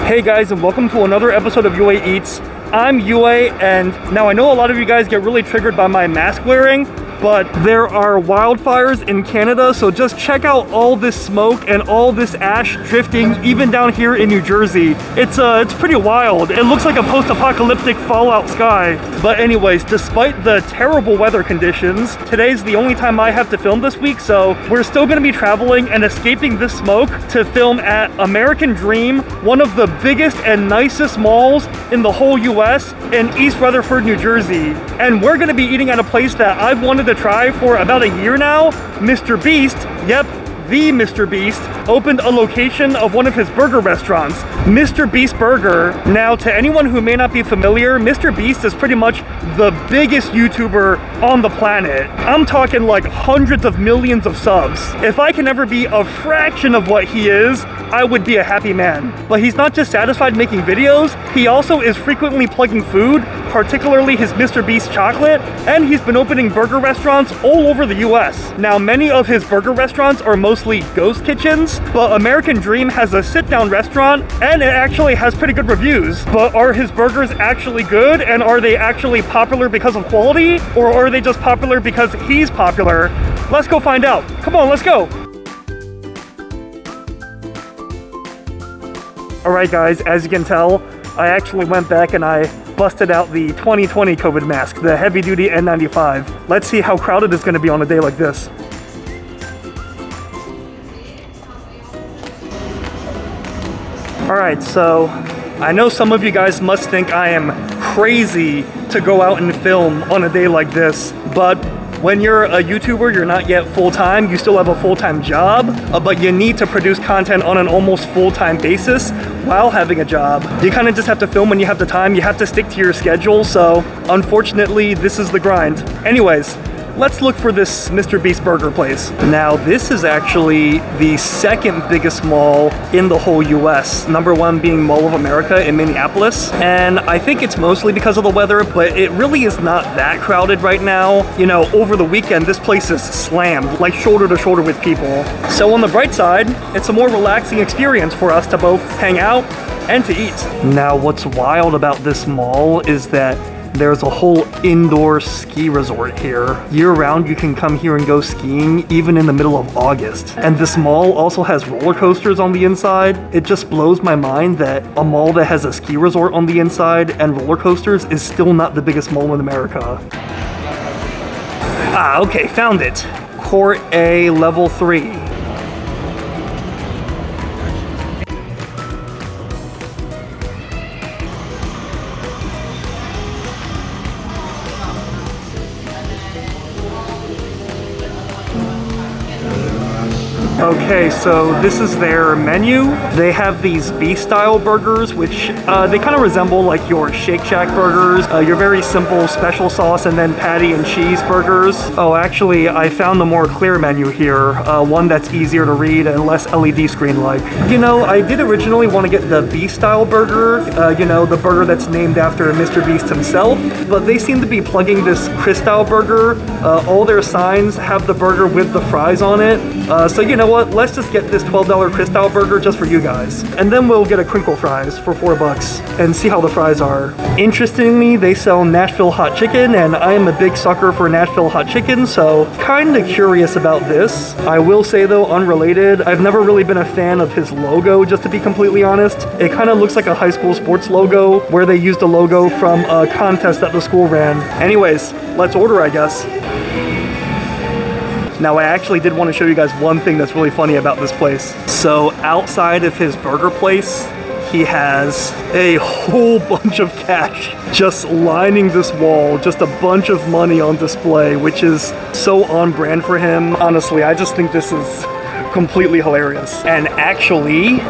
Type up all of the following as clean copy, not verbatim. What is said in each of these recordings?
Hey guys, and welcome to another episode of UA Eats. I'm UA, and now I know a lot of you guys get really triggered by my mask wearing, but there are wildfires in Canada, so just check out all this smoke and all this ash drifting even down here in New Jersey. It's pretty wild. It looks like a post-apocalyptic Fallout sky. But anyways, despite the terrible weather conditions, today's the only time I have to film this week, so we're still gonna be traveling and escaping this smoke to film at American Dream, one of the biggest and nicest malls in the whole US in East Rutherford, New Jersey. And we're gonna be eating at a place that I've wanted to try for about a year now. MrBeast, yep, the MrBeast, opened a location of one of his burger restaurants, MrBeast Burger. Now, to anyone who may not be familiar, MrBeast is pretty much the biggest YouTuber on the planet. I'm talking like hundreds of millions of subs. If I can ever be a fraction of what he is, I would be a happy man. But he's not just satisfied making videos, he also is frequently plugging food, particularly his MrBeast chocolate, and he's been opening burger restaurants all over the US. Now, many of his burger restaurants are mostly ghost kitchens, but American Dream has a sit-down restaurant, and it actually has pretty good reviews. But are his burgers actually good, and are they actually popular because of quality, or are they just popular because he's popular? Let's go find out. Come on, let's go. Alright guys, as you can tell, I actually went back and I busted out the 2020 COVID mask, the heavy duty N95. Let's see how crowded it's gonna be on a day like this. Alright, so I know some of you guys must think I am crazy to go out and film on a day like this, but when you're a YouTuber, you're not yet full-time, you still have a full-time job, but you need to produce content on an almost full-time basis while having a job. You kind of just have to film when you have the time, you have to stick to your schedule, so unfortunately, this is the grind. Anyways, let's look for this MrBeast Burger place. Now, this is actually the second biggest mall in the whole US. Number one being Mall of America in Minneapolis. And I think it's mostly because of the weather, but it really is not that crowded right now. You know, over the weekend, this place is slammed, like shoulder to shoulder with people. So on the bright side, it's a more relaxing experience for us to both hang out and to eat. Now, what's wild about this mall is that there's a whole indoor ski resort here. Year-round, you can come here and go skiing, even in the middle of August. And this mall also has roller coasters on the inside. It just blows my mind that a mall that has a ski resort on the inside and roller coasters is still not the biggest mall in America. Ah, okay, found it. Court A, level 3. Okay, so this is their menu. They have these beef-style burgers, which they kind of resemble like your Shake Shack burgers, your very simple special sauce and then patty and cheese burgers. Oh, actually, I found the more clear menu here, one that's easier to read and less LED screen-like. You know, I did originally want to get the beef-style burger, you know, the burger that's named after MrBeast himself, but they seem to be plugging this Chris-style burger. All their signs have the burger with the fries on it, so you know what, let's just get this $12 Cristal burger just for you guys. And then we'll get a crinkle fries for $4 and see how the fries are. Interestingly, they sell Nashville hot chicken, and I am a big sucker for Nashville hot chicken, so kinda curious about this. I will say though, unrelated, I've never really been a fan of his logo, just to be completely honest. It kinda looks like a high school sports logo, where they used a logo from a contest that the school ran. Anyways, let's order, I guess. Now, I actually did want to show you guys one thing that's really funny about this place. So outside of his burger place, he has a whole bunch of cash just lining this wall, just a bunch of money on display, which is so on brand for him. Honestly, I just think this is completely hilarious. And actually,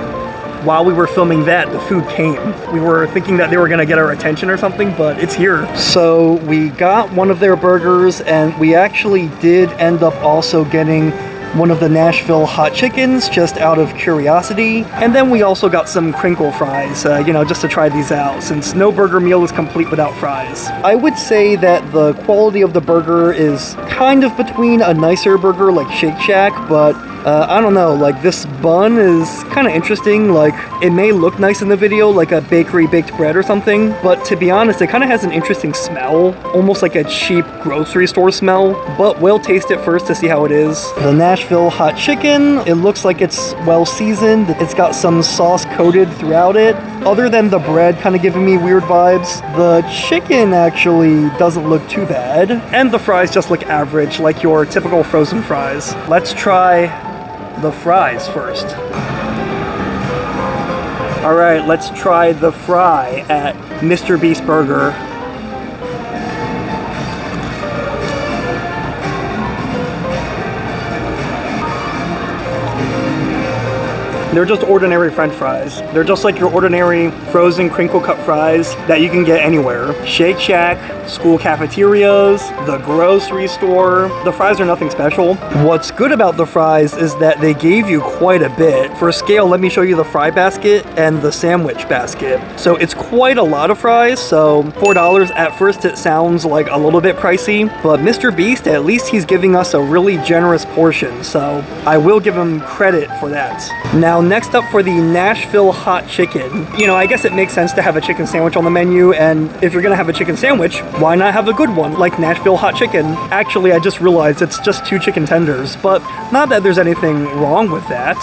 while we were filming that, the food came. We were thinking that they were gonna get our attention or something, but it's here. So we got one of their burgers, and we actually did end up also getting one of the Nashville hot chickens, just out of curiosity. And then we also got some crinkle fries, you know, just to try these out, since no burger meal is complete without fries. I would say that the quality of the burger is kind of between a nicer burger like Shake Shack, but I don't know, like this bun is kind of interesting. Like it may look nice in the video, like a bakery baked bread or something, but to be honest, it kind of has an interesting smell, almost like a cheap grocery store smell, but we'll taste it first to see how it is. The Nashville hot chicken, it looks like it's well seasoned. It's got some sauce coated throughout it. Other than the bread kind of giving me weird vibes, the chicken actually doesn't look too bad. And the fries just look average, like your typical frozen fries. Let's try the fries first. All right, let's try the fry at MrBeast Burger. They're just ordinary French fries. They're just like your ordinary frozen crinkle cut fries that you can get anywhere. Shake Shack, school cafeterias, the grocery store. The fries are nothing special. What's good about the fries is that they gave you quite a bit. For scale, let me show you the fry basket and the sandwich basket. So it's quite a lot of fries, so $4 at first it sounds like a little bit pricey, but MrBeast, at least he's giving us a really generous portion, so I will give him credit for that. Now, next up for the Nashville hot chicken. You know, I guess it makes sense to have a chicken sandwich on the menu, and if you're gonna have a chicken sandwich, why not have a good one like Nashville hot chicken? Actually, I just realized it's just 2 chicken tenders, but not that there's anything wrong with that.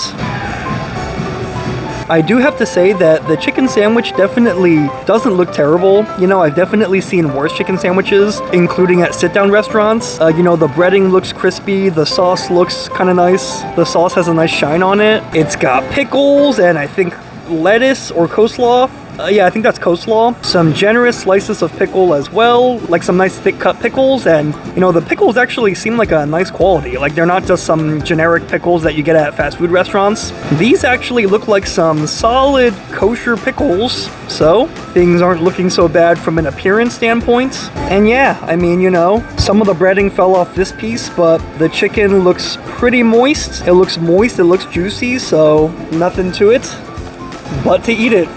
I do have to say that the chicken sandwich definitely doesn't look terrible. You know, I've definitely seen worse chicken sandwiches, including at sit-down restaurants. You know, the breading looks crispy, the sauce looks kind of nice. The sauce has a nice shine on it. It's got pickles and I think lettuce or coleslaw. Yeah, I think that's coleslaw. Some generous slices of pickle as well, like some nice thick cut pickles, and you know, the pickles actually seem like a nice quality. Like they're not just some generic pickles that you get at fast food restaurants. These actually look like some solid kosher pickles, so things aren't looking so bad from an appearance standpoint. And yeah, I mean, you know, some of the breading fell off this piece, but the chicken looks pretty moist. It looks moist, it looks juicy, so nothing to it but to eat it.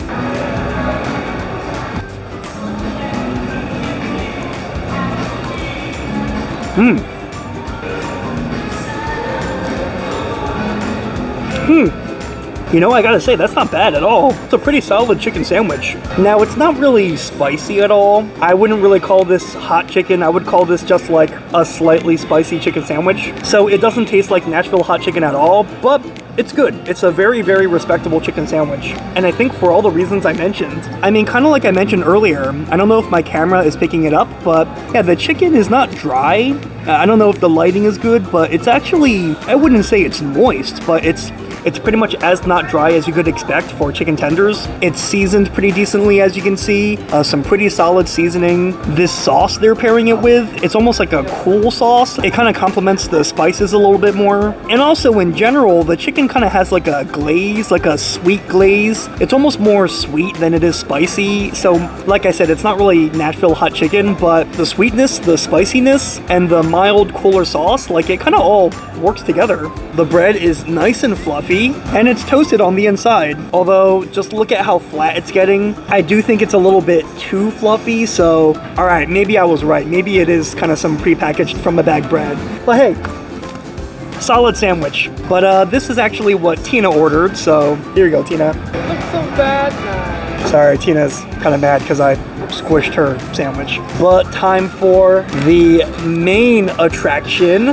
You know, I gotta say, that's not bad at all. It's a pretty solid chicken sandwich. Now, it's not really spicy at all. I wouldn't really call this hot chicken. I would call this just like a slightly spicy chicken sandwich. So it doesn't taste like Nashville hot chicken at all, but it's good. It's a very, very respectable chicken sandwich. And I think for all the reasons I mentioned, I mean, kind of like I mentioned earlier, I don't know if my camera is picking it up, but yeah, the chicken is not dry. I don't know if the lighting is good, but it's actually, I wouldn't say it's moist, but it's pretty much as not dry as you could expect for chicken tenders. It's seasoned pretty decently, as you can see. Some pretty solid seasoning. This sauce they're pairing it with, it's almost like a cool sauce. It kind of complements the spices a little bit more. And also in general, the chicken kind of has like a glaze, like a sweet glaze. It's almost more sweet than it is spicy. So like I said, it's not really Nashville hot chicken, but the sweetness, the spiciness, and the mild cooler sauce, like it kind of all works together. The bread is nice and fluffy, and it's toasted on the inside. Although, just look at how flat it's getting. I do think it's a little bit too fluffy, so alright, maybe I was right. Maybe it is kind of some prepackaged from a bag bread. But hey, solid sandwich. But this is actually what Tina ordered, so here you go, Tina. It looks so bad now. Sorry, Tina's kind of mad because I squished her sandwich. But time for the main attraction,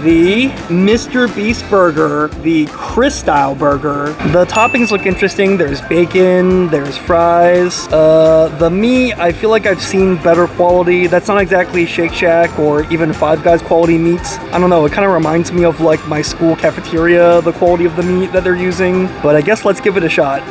the MrBeast Burger, the Chris style burger. The toppings look interesting. There's bacon, there's fries. The meat, I feel like I've seen better quality. That's not exactly Shake Shack or even Five Guys quality meats. I don't know, it kind of reminds me of like my school cafeteria, the quality of the meat that they're using. But I guess let's give it a shot.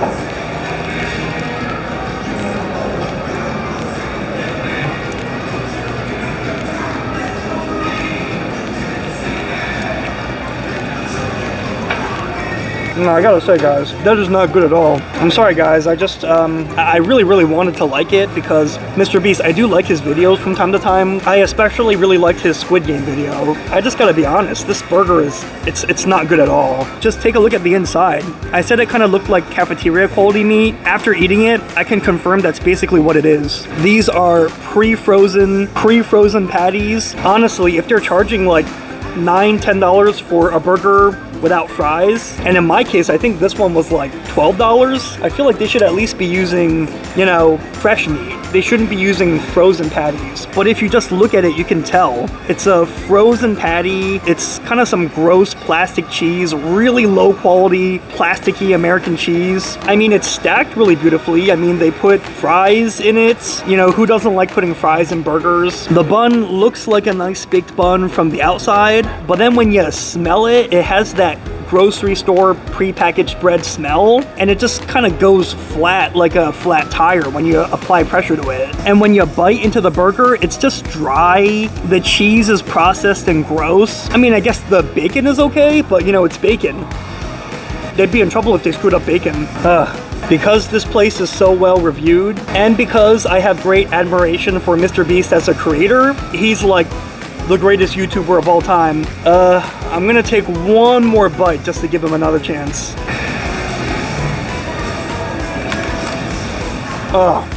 No, I gotta say, guys, that is not good at all. I'm sorry, guys. I really wanted to like it because MrBeast, I do like his videos from time to time. I especially really liked his Squid Game video. I just gotta be honest, this burger it's not good at all. Just take a look at the inside. I said it kind of looked like cafeteria quality meat. After eating it, I can confirm that's basically what it is. These are pre-frozen patties. Honestly, if they're charging like $9-10 for a burger without fries. And in my case, I think this one was like $12. I feel like they should at least be using, you know, fresh meat. They shouldn't be using frozen patties. But if you just look at it, you can tell. It's a frozen patty. It's kind of some gross plastic cheese, really low quality, plasticky American cheese. I mean, it's stacked really beautifully. I mean, they put fries in it. You know, who doesn't like putting fries in burgers? The bun looks like a nice baked bun from the outside, but then when you smell it, it has that grocery store pre-packaged bread smell, and it just kind of goes flat like a flat tire when you apply pressure to it. And when you bite into the burger, it's just dry. The cheese is processed and gross. I mean, I guess the bacon is okay, but you know, it's bacon. They'd be in trouble if they screwed up bacon. Because this place is so well reviewed, and because I have great admiration for MrBeast as a creator, he's like the greatest YouTuber of all time. I'm gonna take one more bite just to give him another chance. Oh,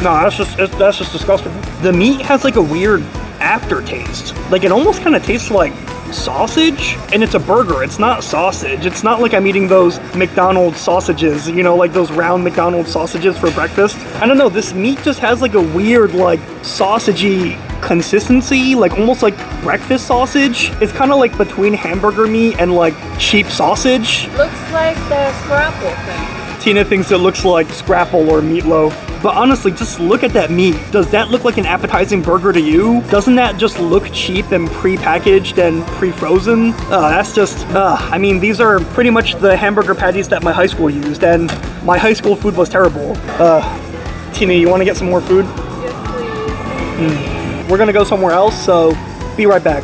no, that's just disgusting. The meat has like a weird aftertaste. Like it almost kind of tastes like sausage, and it's a burger. It's not sausage. It's not like I'm eating those McDonald's sausages, you know, like those round McDonald's sausages for breakfast. I don't know, this meat just has like a weird like sausagey consistency, like almost like breakfast sausage. It's kind of like between hamburger meat and like cheap sausage. Looks like the scrapple thing. Tina thinks it looks like scrapple or meatloaf. But honestly, just look at that meat. Does that look like an appetizing burger to you? Doesn't that just look cheap and pre-packaged and pre-frozen? That's just, I mean, these are pretty much the hamburger patties that my high school used, and my high school food was terrible. Tina, you want to get some more food? Yes, please. We're gonna go somewhere else, so be right back.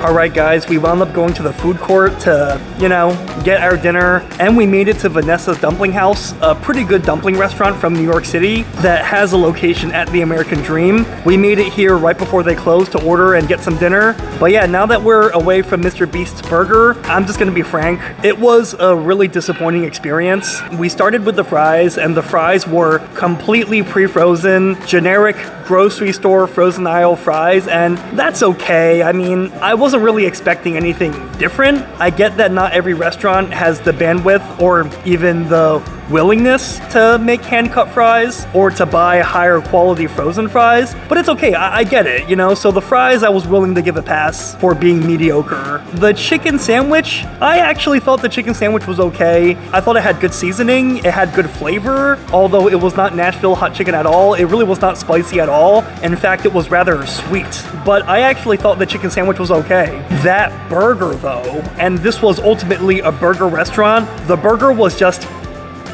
Alright guys, we wound up going to the food court to, you know, get our dinner, and we made it to Vanessa's Dumpling House, a pretty good dumpling restaurant from New York City that has a location at the American Dream. We made it here right before they closed to order and get some dinner. But yeah, now that we're away from MrBeast Burger, I'm just gonna be frank, it was a really disappointing experience. We started with the fries, and the fries were completely pre-frozen, generic grocery store frozen aisle fries, and that's okay. I mean, I wasn't really expecting anything different. I get that not every restaurant has the bandwidth or even the willingness to make hand-cut fries or to buy higher quality frozen fries, but it's okay, I get it, you know? So the fries, I was willing to give a pass for being mediocre. The chicken sandwich, I actually thought the chicken sandwich was okay. I thought it had good seasoning, it had good flavor, although it was not Nashville hot chicken at all. It really was not spicy at all. In fact, it was rather sweet, but I actually thought the chicken sandwich was okay. That burger though, and this was ultimately a burger restaurant, the burger was just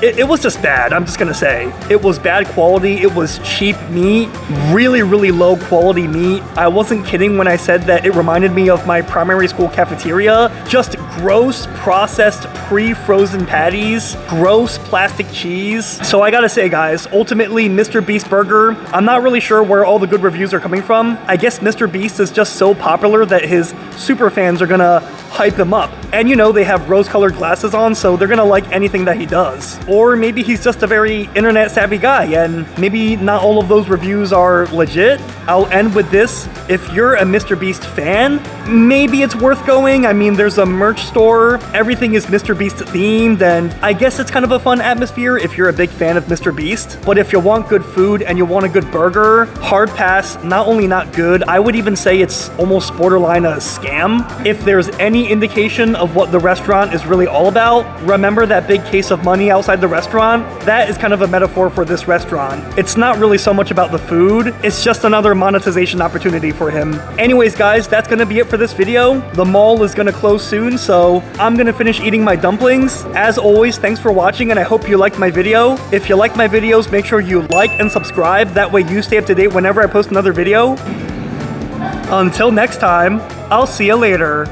it was just bad, I'm just gonna say. It was bad quality, it was cheap meat, really, really low quality meat. I wasn't kidding when I said that it reminded me of my primary school cafeteria. Just gross, processed, pre-frozen patties, gross plastic cheese. So I gotta say guys, ultimately MrBeast Burger, I'm not really sure where all the good reviews are coming from. I guess MrBeast is just so popular that his super fans are gonna hype him up. And you know, they have rose-colored glasses on, so they're gonna like anything that he does. Or maybe he's just a very internet savvy guy, and maybe not all of those reviews are legit. I'll end with this. If you're a MrBeast fan, maybe it's worth going. I mean, there's a merch store, everything is MrBeast themed, and I guess it's kind of a fun atmosphere if you're a big fan of MrBeast. But if you want good food and you want a good burger, hard pass. Not only not good, I would even say it's almost borderline a scam. If there's any indication of what the restaurant is really all about, remember that big case of money outside the restaurant? That is kind of a metaphor for this restaurant. It's not really so much about the food, it's just another monetization opportunity for him. Anyways guys, that's gonna be it for this video. The mall is gonna close soon, so I'm gonna finish eating my dumplings. As always, thanks for watching, and I hope you liked my video. If you like my videos, make sure you like and subscribe. That way you stay up to date whenever I post another video. Until next time, I'll see you later.